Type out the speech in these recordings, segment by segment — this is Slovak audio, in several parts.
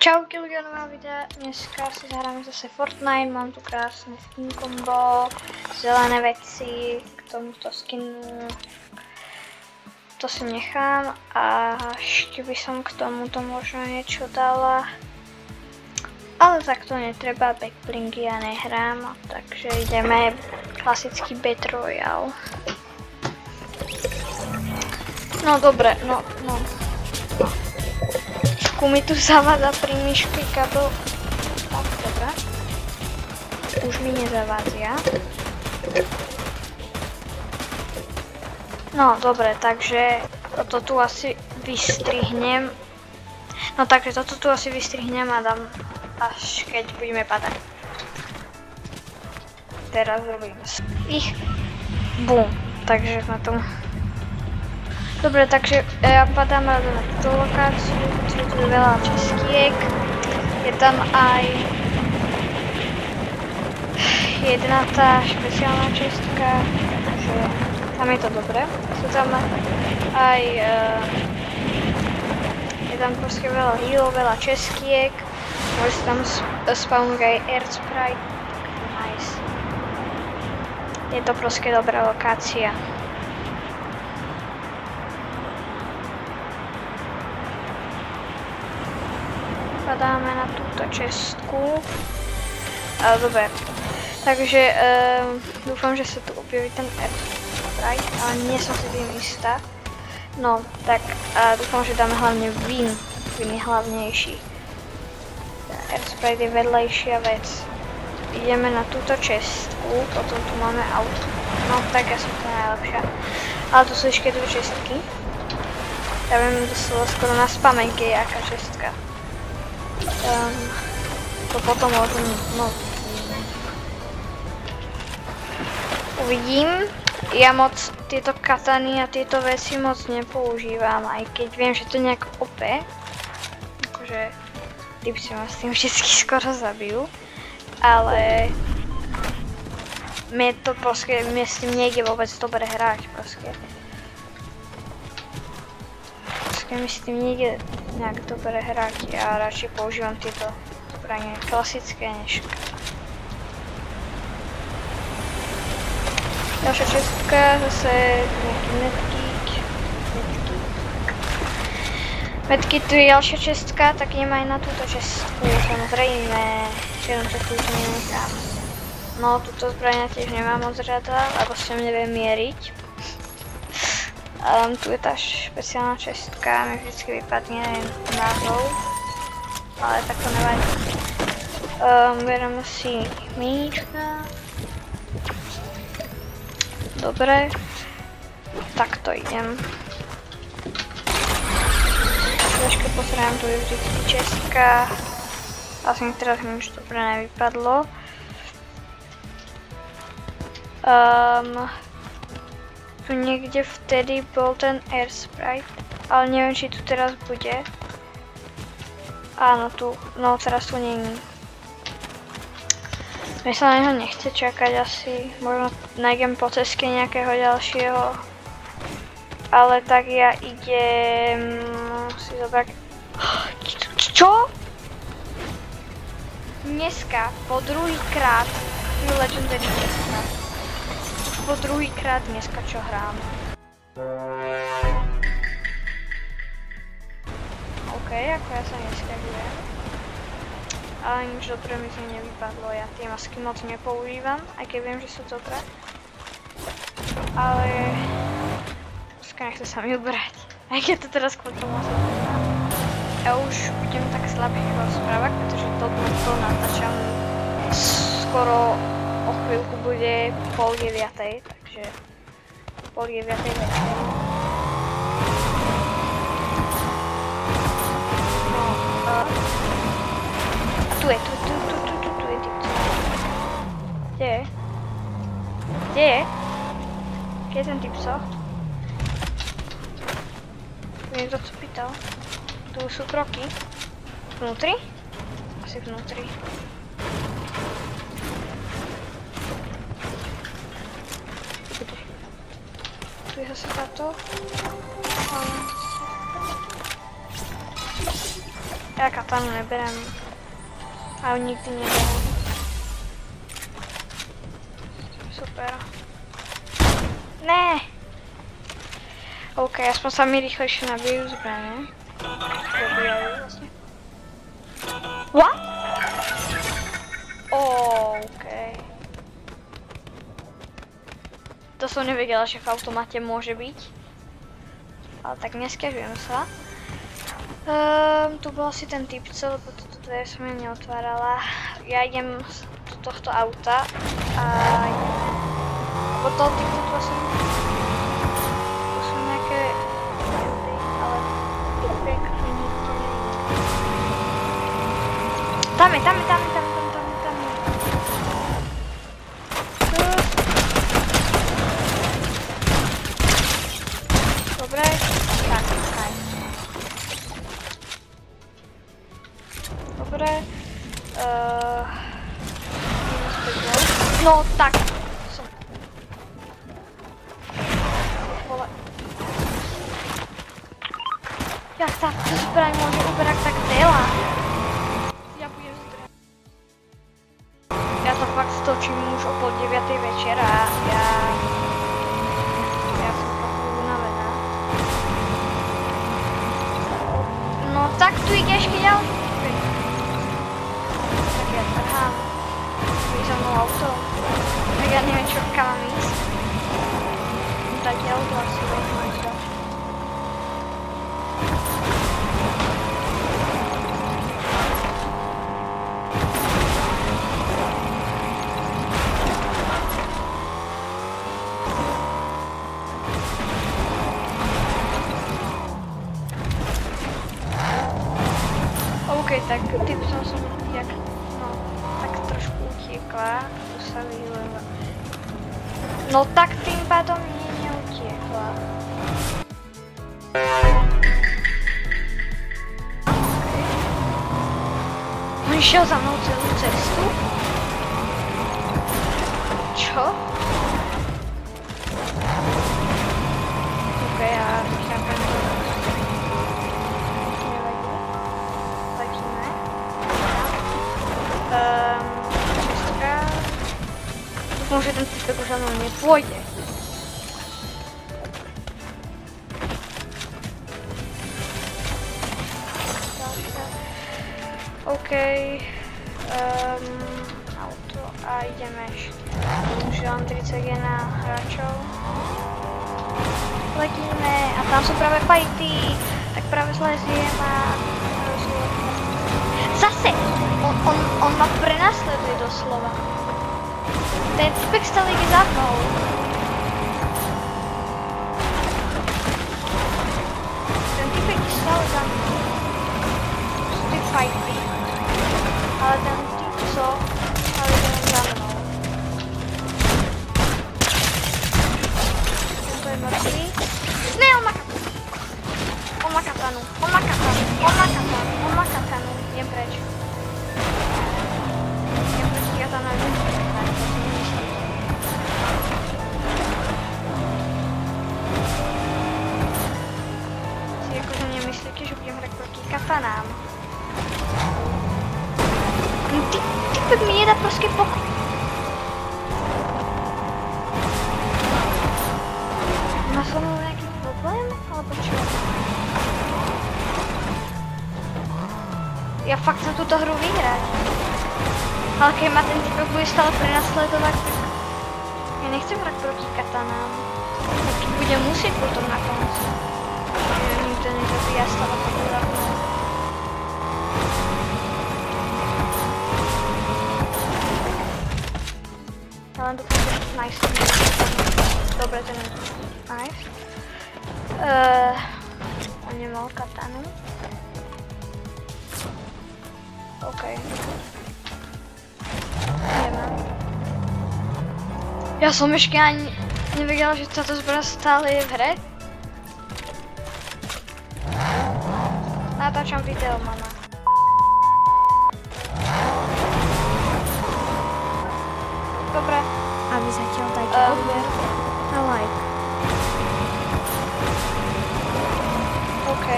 Čauky ľudia, nového videa. Dneska si zahráme zase Fortnite, mám tu krásne skin combo, zelené veci, k tomuto skinu to si nechám a ešte by som k tomuto možno niečo dala, ale tak to netreba, backblingy ja nehrám, takže ideme klasický Battle Royale. No dobre, no. Mi tu zavádza pri myške kabel. Tak, dobre. Už mi nezavádza. No, dobre, takže toto tu asi vystrihnem. No takže toto tu asi vystrihnem a dám až keď budeme padať. Teraz robím bum. Takže na tom. Dobre, takže ja padám na túto lokáciu, tu je veľa českiek, je tam aj jedna tá špeciálna česká, takže tam je to dobré. Sú tam aj, je tam proste veľa healov, veľa českiek, môže sa tam spawnúť aj Air Sprite, nice. Je to proste dobrá lokácia. Padáme na túto čestku. Dobre, takže dúfam, že sa tu objaví ten Air Sprite, ale nie som si tým istá. No, tak dúfam, že dáme hlavne Win. Win je hlavnejší. Air Sprite je vedlejšia vec. Ideme na túto čestku, potom tu máme auto. No, tak ja som to najlepšia. Ale tu sú ešte dve čestky. Ja viem doslova skoro na spomenke, aká čestka. To potom môžem, no, uvidím. Ja moc tieto katany a tieto veci moc nepoužívam, aj keď viem, že to nejak OP. Akože typci ma s tým vždycky skoro zabijú, ale mne s tým nejde vôbec dobre hrať, proste. Mi s tým nejde nejak dobre hrať, ja radšej používam tieto zbranie klasické než. Ďalšia čestka, zase nejaký medkit. Medkit tu je ďalšia čestka, tak idem aj na túto čestku, samozrejme, že to tu nenechám. No, túto zbrania tiež nemám moc rada, lebo s ňou neviem mieriť. Tu je tá špeciálna čestka, mi vždycky vypadne názov, ale tak to nevadí. Bereme si míčka. Dobre, takto idem. Trošku pozriem, tu je vždycky čestka. Asi mi teraz nič dobre nevypadlo. Tu niekde vtedy bol ten Air Sprite, ale neviem, či tu teraz bude. Áno, tu, no teraz tu není. Mne sa na neho nechce čakať asi, možno nájdem po ceste nejakého ďalšieho. Ale tak ja idem si zobrať. Čo? Dneska, po druhýkrát, Legendary dneska. Po druhýkrát dneska čo hrám. OK, ako ja sa neskakujem. Ale nič dobré mi to nevypadlo, ja tie masky moc nepoužívam, aj keď viem, že sú dobré. Ale dneska nechce sa mi ubrať, aj keď to teraz kvôli tomu sa poznám. Ja už budem tak slabšie rozprávať, pretože toto natáčam skoro o chvíľku bude 8:30, takže 8:30 večer. No, a tu je typco. Kde je? Kde je? Kde je ten typco? Tu niekto co pýtal. Tu sú kroky. Vnútri? Asi vnútri. Tu je zase táto. Já katanu neberem. A nikdy neberem. Super. Ne! OK, aspoň sa mi rýchlejšie nabijú zbraně. Dobijajú vlastne. What? OK. To som nevedela, že v automate môže byť. Ale tak nesťažujem sa. Tu bol asi ten typco, lebo toto dvere som ja neotvárala. Ja idem do tohto auta a lebo toho typca tu asi tu sú nejaké buildy, ale typek tu nikto nie je. Tam je. Dobre, tak, hej. Dobre, no tak, som. Vole. Jak tá zbraň môže uberať tak veľa? Ja budem zdrať. Ja to fakt stočím už o 8:30 večera a ja som fakt unavená. No tak tu ideš, keď ja tak ja trhám. Víš za mnou auto. Tak ja neviem čo, kam mám ísť. Tak ja auto asi vezmem ísť. Tak tým som jak, no, tak trošku utiekla, tu sa vyhľadla. No tak tým pádom neutiekla. On išiel za mnou celú cestu? Čo? OK, ja nechápem to. Dúfam, že ten typek už za mnou nepôjde. OK. Auto a ideme ešte. Už mám 31 hráčov. Letíme a tam sú práve fighty. Tak práve zleziem a zase! On ma prenasleduje doslova. Ten typek stále ide za mnou. Ten typek je stále za mnou. Sú ty fighty. Ale ten typco stále ide za mnou. Tento je mŕtvý. Ne, on má katanu. On má katanu. Idem preč. Si akože nemyslíte, že budem hrať proti katanám. Typek mi nedá proste pokoj. Má so mnou nejaký problém? Alebo čo? Ja fakt chcem túto hru vyhrať. Ale keď ma ten typek bude stále prenasledovať, tak ja nechcem hrať proti katanám. Taký budem musieť potom na konci. Ja nikto nezabíja stále popularnou. Ja len dúfam, že nice. Dobre, ten je nice. On nemal katanu. OK. Ja som ešte ani nevedela, že táto zbraň stále je v hre. Natáčam video, mama. Dobre. A vy zatiaľ dajte odber a like. OK.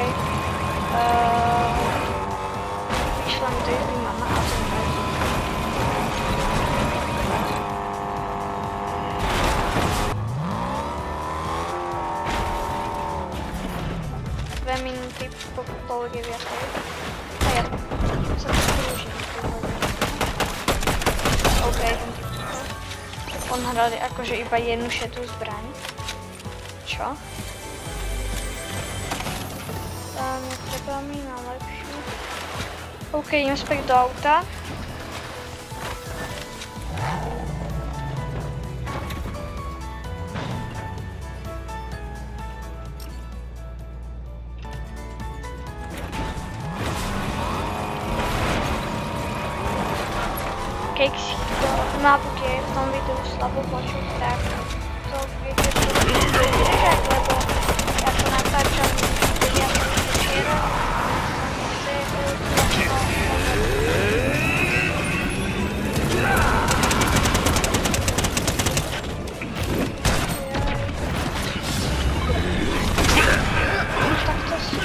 vyšla mi to jezdí mama a to nevadí. Dvě minuty po pol 9. A já se to skroužím. OK, ten typ. On hral akože iba jednu šetú zbraň. Čo? Netreba mi na lepšiu. OK, idem späť do auta. Keď si to ma bude v tom videu slabo počuť, tak to viete, že to bude držať, lebo ja to natáčam včera. Tak to si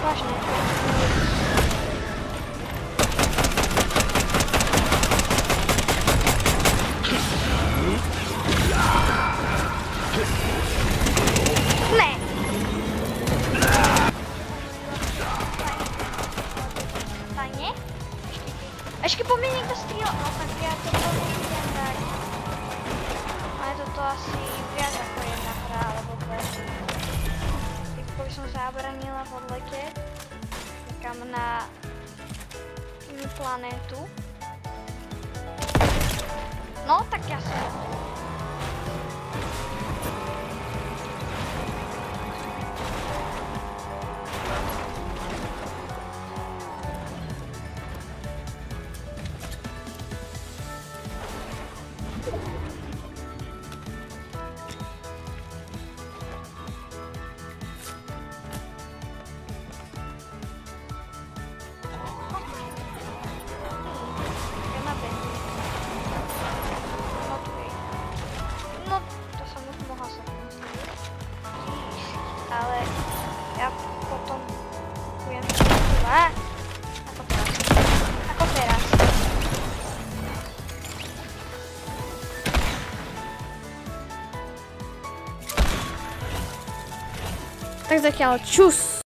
vážne. Ještě po mně někdo střílel, no tak já to nemůžem dát. Ale toto asi viac ako jedna hra, alebo dve. Teď by som zabranila v odlete někam na inú planétu. No tak ja som. Ale ja potom budem ako teraz. Tak zatiaľ čus.